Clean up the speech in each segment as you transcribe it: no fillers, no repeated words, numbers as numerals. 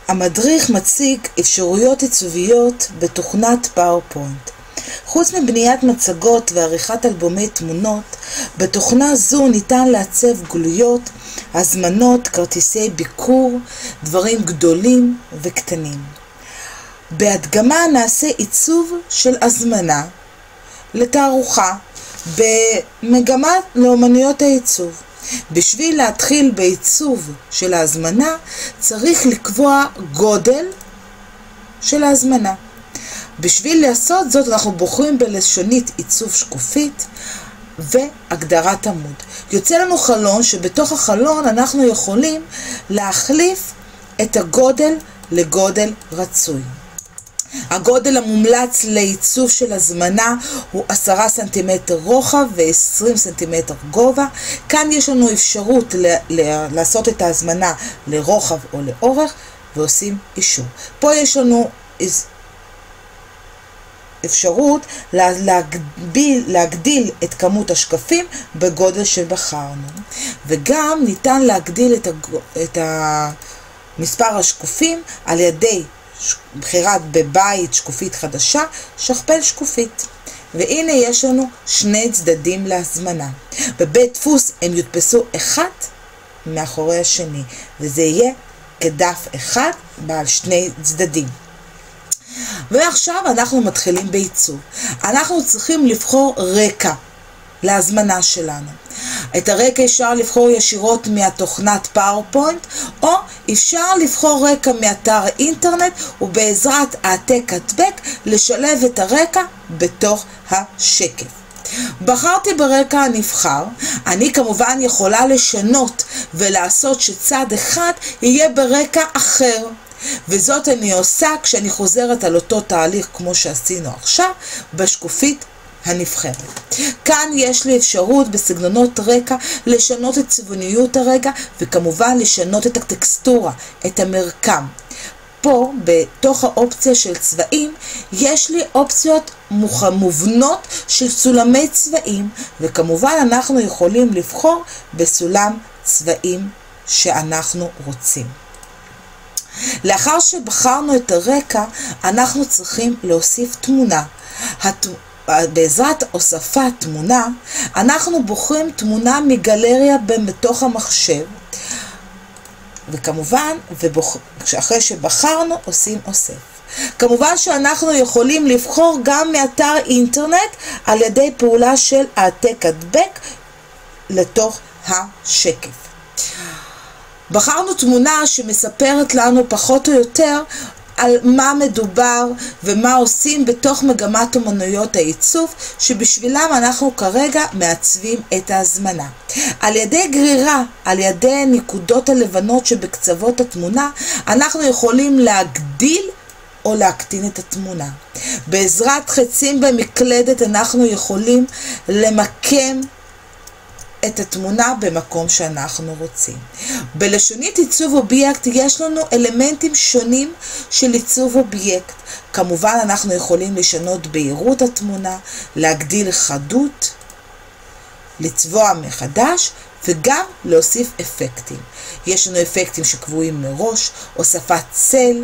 המדריך מציג אפשרויות עיצוביות בתוכנת פאורפוינט. חוץ מבניית מצגות ועריכת אלבומי תמונות, בתוכנה זו ניתן לעצב גלויות, הזמנות, כרטיסי ביקור, דברים גדולים וקטנים. בהדגמה נעשה עיצוב של הזמנה לתערוכה במגמה לאומנויות העיצוב. בשביל להתחיל בעיצוב של ההזמנה צריך לקבוע גודל של ההזמנה. בשביל לעשות זאת אנחנו בוחרים בלשונית עיצוב שקופית והגדרת עמוד. יוצא לנו חלון שבתוך החלון אנחנו יכולים להחליף את הגודל לגודל רצוי. הגודל המומלץ לעיצוב של הזמנה הוא 10 סנטימטר רוחב ו20 סנטימטר גובה. כאן יש לנו אפשרות לעשות את ההזמנה לרוחב או לאורך ועושים אישור. פה יש לנו אפשרות להגדיל את כמות השקפים בגודל שבחרנו, וגם ניתן להגדיל את מספר השקופים על ידי בחירת בבית שקופית חדשה, שכפל שקופית. והנה יש לנו שני צדדים להזמנה. בבית דפוס הם יודפסו אחד מאחורי השני, וזה יהיה כדף אחד בעל שני צדדים. ועכשיו אנחנו מתחילים בעיצוב. אנחנו צריכים לבחור רקע להזמנה שלנו. את הרקע אפשר לבחור ישירות מהתוכנת פאורפוינט, או אפשר לבחור רקע מאתר אינטרנט, ובעזרת העתק-הדבק לשלב את הרקע בתוך השקף. בחרתי ברקע הנבחר. אני כמובן יכולה לשנות ולעשות שצד אחד יהיה ברקע אחר. וזאת אני עושה כשאני חוזרת על אותו תהליך כמו שעשינו עכשיו בשקופית הנבחרת. כאן יש לי אפשרות בסגנונות רקע לשנות את צבעוניות הרקע, וכמובן לשנות את הטקסטורה, את המרקם. פה בתוך האופציה של צבעים יש לי אופציות מובנות של סולמי צבעים, וכמובן אנחנו יכולים לבחור בסולם צבעים שאנחנו רוצים. לאחר שבחרנו את הרקע אנחנו צריכים להוסיף תמונה. בעזרת הוספת תמונה אנחנו בוחרים תמונה מגלריה בתוך המחשב, וכמובן אחרי שבחרנו עושים אוסף. כמובן שאנחנו יכולים לבחור גם מאתר אינטרנט על ידי פעולה של העתק-הדבק לתוך השקף. בחרנו תמונה שמספרת לנו פחות או יותר על מה מדובר ומה עושים בתוך מגמת אומנויות העיצוב, שבשבילם אנחנו כרגע מעצבים את ההזמנה. על ידי גרירה, על ידי נקודות הלבנות שבקצוות התמונה, אנחנו יכולים להגדיל או להקטין את התמונה. בעזרת חצים במקלדת אנחנו יכולים למקם את התמונה במקום שאנחנו רוצים. בלשונית עיצוב אובייקט יש לנו אלמנטים שונים של עיצוב אובייקט. כמובן אנחנו יכולים לשנות בהירות התמונה, להגדיל חדות, לצבוע מחדש וגם להוסיף אפקטים. יש לנו אפקטים שקבועים מראש, הוספת צל,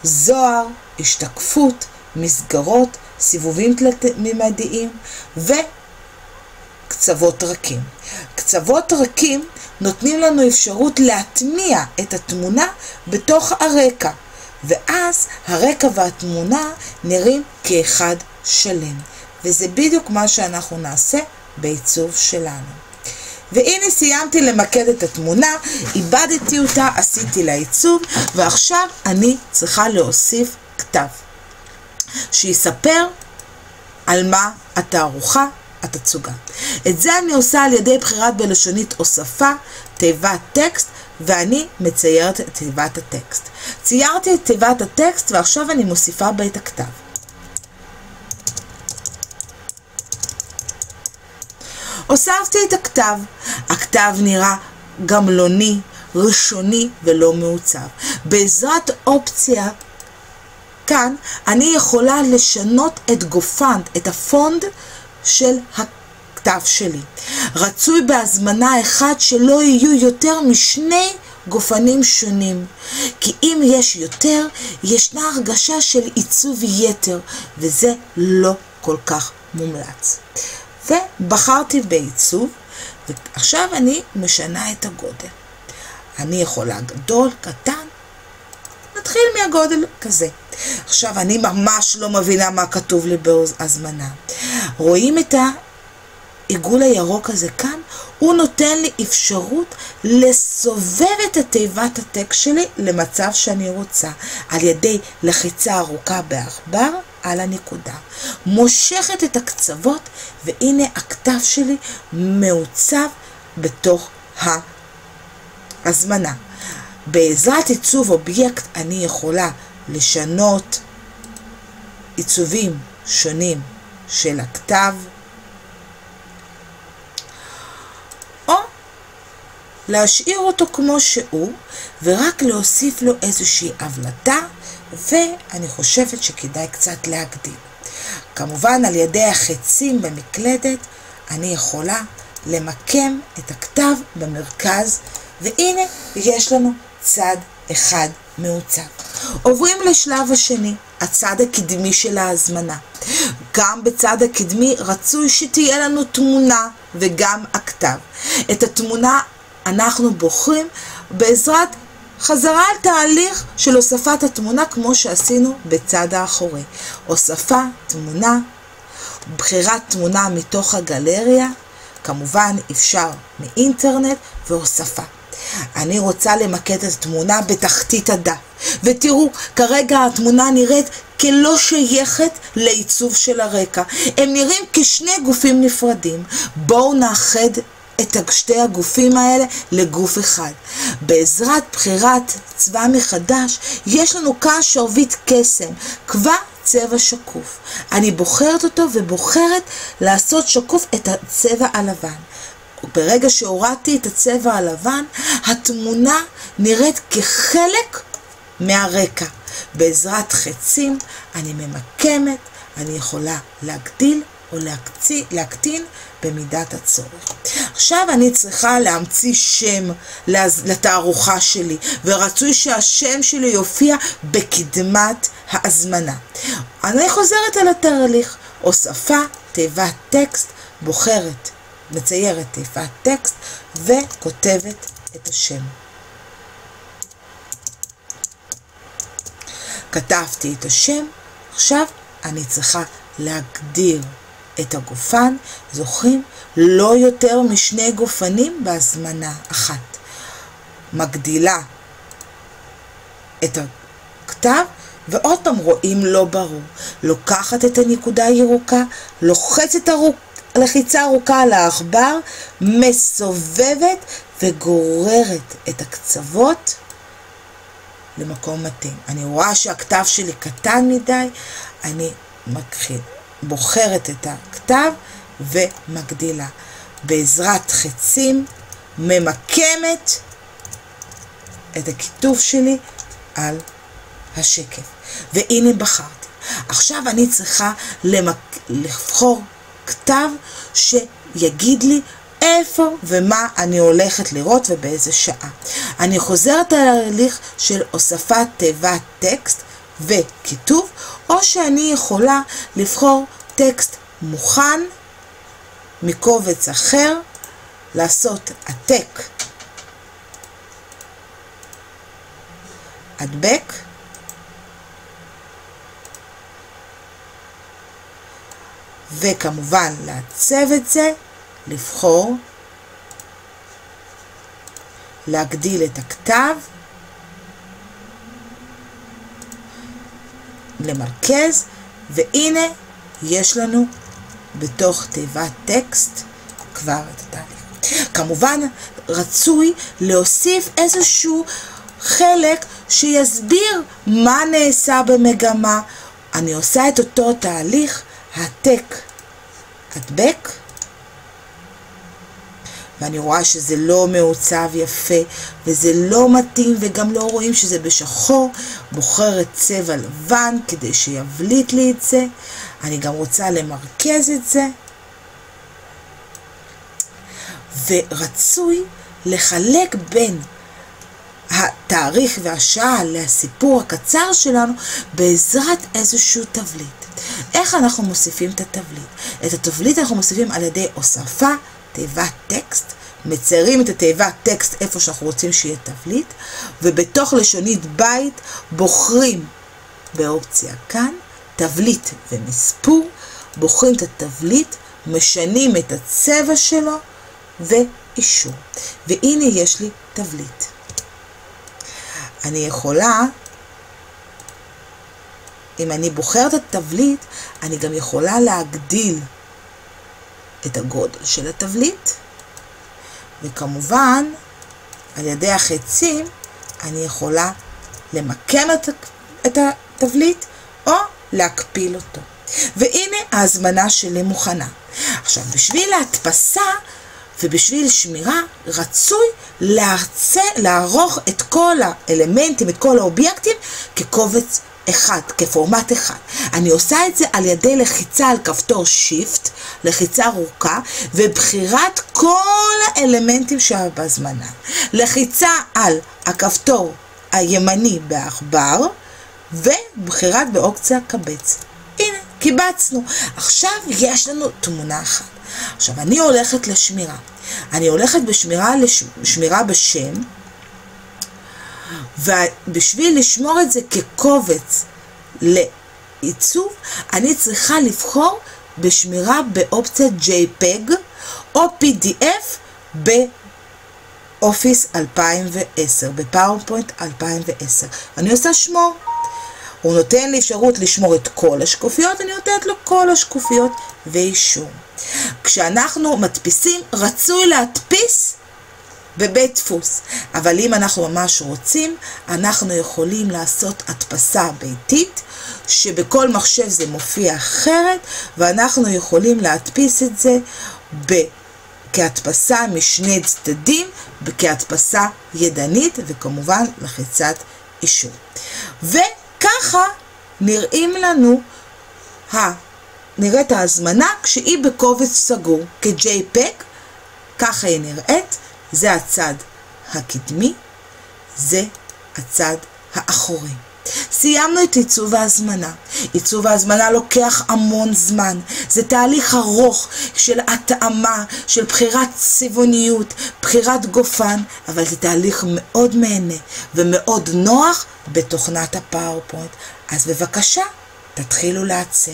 זוהר, השתקפות, מסגרות, סיבובים תלת-ממדיים קצוות רכים. קצוות רכים נותנים לנו אפשרות להטמיע את התמונה בתוך הרקע, ואז הרקע והתמונה נראים כאחד שלם. וזה בדיוק מה שאנחנו נעשה בעיצוב שלנו. והנה סיימתי למקד את התמונה, איבדתי אותה, עשיתי לה עיצוב, ועכשיו אני צריכה להוסיף כתב שיספר על מה התערוכה, התצוגה. את זה אני עושה על ידי בחירת בלשונית הוספה, תיבת טקסט, ואני מציירת את תיבת הטקסט. ציירתי את תיבת הטקסט ועכשיו אני מוסיפה בה את הכתב. הוספתי את הכתב. הכתב נראה גמלוני, ראשוני ולא מעוצב. בעזרת אופציה כאן אני יכולה לשנות את גופנט, את הפונט של הכתב שלי. רצוי בהזמנה אחד שלא יהיו יותר משני גופנים שונים, כי אם יש יותר, ישנה הרגשה של עיצוב יתר, וזה לא כל כך מומלץ. ובחרתי בעיצוב, ועכשיו אני משנה את הגודל. אני יכולה גדול, קטן, נתחיל מהגודל כזה. עכשיו אני ממש לא מבינה מה כתוב לי בהזמנה. רואים את העיגול הירוק הזה כאן? הוא נותן לי אפשרות לסובב את התיבת הטקסט שלי למצב שאני רוצה, על ידי לחיצה ארוכה בעכבר על הנקודה. מושכת את הקצוות, והנה הכתב שלי מעוצב בתוך ההזמנה. בעזרת עיצוב אובייקט אני יכולה לשנות עיצובים שונים של הכתב, או להשאיר אותו כמו שהוא ורק להוסיף לו איזושהי הבלטה, ואני חושבת שכדאי קצת להגדיל. כמובן על ידי החצים במקלדת אני יכולה למקם את הכתב במרכז, והנה יש לנו צד אחד מעוצב. עוברים לשלב השני, הצד הקדמי של ההזמנה. גם בצד הקדמי רצוי שתהיה לנו תמונה וגם הכתב. את התמונה אנחנו בוחרים בעזרת חזרה על תהליך של הוספת התמונה כמו שעשינו בצד האחורי. הוספה תמונה, בחירת תמונה מתוך הגלריה, כמובן אפשר מאינטרנט, והוספה. אני רוצה למקד את התמונה בתחתית הדף, ותראו, כרגע התמונה נראית כלא שייכת לעיצוב של הרקע. הם נראים כשני גופים נפרדים. בואו נאחד את שתי הגופים האלה לגוף אחד. בעזרת בחירת צבע מחדש, יש כאן שרביט קסם, כבר צבע שקוף. אני בוחרת אותו ובוחרת לעשות שקוף את הצבע הלבן. ברגע שהורדתי את הצבע הלבן, התמונה נראית כחלק מהרקע. בעזרת חצים אני ממקמת, אני יכולה להגדיל או להקטין במידת הצורך. עכשיו אני צריכה להמציא שם לתערוכה שלי, ורצוי שהשם שלי יופיע בקדמת ההזמנה. אני חוזרת על התהליך, הוספה, תיבת טקסט, בוחרת, מציירת תיבת טקסט וכותבת את השם. כתבתי את השם, עכשיו אני צריכה להגדיר את הגופן. זוכרים? לא יותר משני גופנים בהזמנה אחת. מגדילה את הכתב, ועוד פעם רואים לא ברור. לוקחת את הנקודה הירוקה, לוחצת לחיצה ארוכה על העכבר, מסובבת וגוררת את הקצוות למקום מתאים. אני רואה שהכתב שלי קטן מדי, אני בוחרת את הכתב ומגדילה. בעזרת חצים ממקמת את הכיתוב שלי על השקף. והנה בחרתי. עכשיו אני צריכה לבחור כתב שיגיד לי איפה ומה אני הולכת לראות ובאיזה שעה. אני חוזרת על ההליך של הוספת תיבת טקסט וכיתוב, או שאני יכולה לבחור טקסט מוכן מקובץ אחר, לעשות העתק, הדבק, וכמובן לעצב את זה, לבחור, להגדיל את הכתב, למרכז, והנה יש לנו בתוך תיבת טקסט כבר את התהליך. כמובן רצוי להוסיף איזשהו חלק שיסביר מה נעשה במגמה. אני עושה את אותו תהליך, העתק, הדבק, ואני רואה שזה לא מעוצב יפה וזה לא מתאים, וגם לא רואים שזה בשחור. בוחרת צבע לבן כדי שיבליט לי את זה. אני גם רוצה למרכז את זה, ורצוי לחלק בין התאריך והשעה לסיפור הקצר שלנו בעזרת איזשהו תבליט. איך אנחנו מוסיפים את התבליט? את התבליט אנחנו מוסיפים על ידי הוספה תיבת טקסט, מציירים את התיבת טקסט איפה שאנחנו רוצים שיהיה תבליט, ובתוך לשונית בית בוחרים באופציה כאן, תבליט ומספור, בוחרים את התבליט, משנים את הצבע שלו ואישור. והנה יש לי תבליט. אני יכולה, אם אני בוחרת את התבליט, אני גם יכולה להגדיל את הגודל של התבליט, וכמובן על ידי החצים אני יכולה למקם את התבליט או להקפיל אותו. והנה ההזמנה שלי מוכנה. עכשיו, בשביל ההדפסה ובשביל שמירה רצוי לערוך את כל האלמנטים, את כל האובייקטים כקובץ אחד, כפורמט אחד. אני עושה את זה על ידי לחיצה על כפתור שיפט, לחיצה ארוכה, ובחירת כל האלמנטים שבהזמנה. לחיצה על הכפתור הימני בעכבר, ובחירת באופציה קבץ. הנה, קיבצנו. עכשיו יש לנו תמונה אחת. עכשיו אני הולכת לשמירה. אני הולכת בשמירה בשם, ובשביל לשמור את זה כקובץ לעיצוב, אני צריכה לבחור בשמירה באופציית JPEG או PDF באופיס 2010, בפאורפוינט 2010. אני עושה שמור. הוא נותן לי אפשרות לשמור את כל השקופיות, אני נותנת לו כל השקופיות ואישור. כשאנחנו מדפיסים, רצוי להדפיס בבית דפוס, אבל אם אנחנו ממש רוצים, אנחנו יכולים לעשות הדפסה ביתית, שבכל מחשב זה מופיע אחרת, ואנחנו יכולים להדפיס את זה כהדפסה משני צדדים, כהדפסה ידנית, וכמובן לחיצת אישור. וככה נראים לנו נראית ההזמנה כשהיא בקובץ סגור, כ-JPEG, ככה היא נראית. זה הצד הקדמי, זה הצד האחורי. סיימנו את עיצוב ההזמנה. עיצוב ההזמנה לוקח המון זמן. זה תהליך ארוך של התאמה, של בחירת צבעוניות, בחירת גופן, אבל זה תהליך מאוד מהנה ומאוד נוח בתוכנת הפאורפוינט. אז בבקשה, תתחילו לעצב.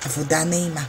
עבודה נעימה.